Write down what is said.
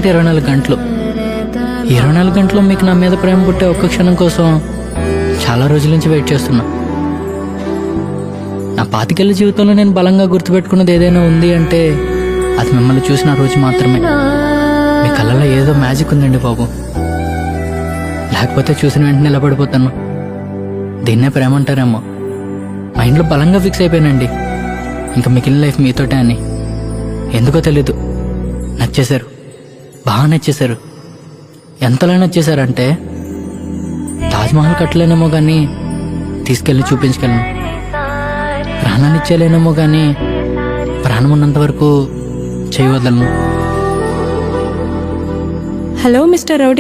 24 గంటలు. 24 గంటలు మీకు నా మీద ప్రేమ పుట్టే ఒక్క క్షణం కోసం చాలా రోజుల నుంచి వెయిట్ చేస్తున్నా. నా 25 ఏళ్ల జీవితంలో నేను బలంగా గుర్తుపెట్టుకున్నది ఏదైనా ఉంది అంటే అది మిమ్మల్ని చూసిన రోజు మాత్రమే. మీ కళ్ళలో ఏదో మ్యాజిక్ ఉందండి బాబు, లేకపోతే చూసిన వెంటనే నిలబడిపోతాను. దీన్నే ప్రేమ అంటారేమో. మైండ్లో బలంగా ఫిక్స్ అయిపోయానండి, ఇంకా మిగిలిన లైఫ్ మీతోటే అని. ఎందుకో తెలీదు, నచ్చేశారు, బాగా నచ్చేశారు. ఎంతలా నచ్చేశారంటే తాజ్మహల్ కట్టలేనేమో కానీ తీసుకెళ్ళి చూపించగలను. ప్రాణాన్ని ఇచ్చేయలేనేమో కానీ ప్రాణం ఉన్నంత వరకు చేయవదలను. Hello mister rowdy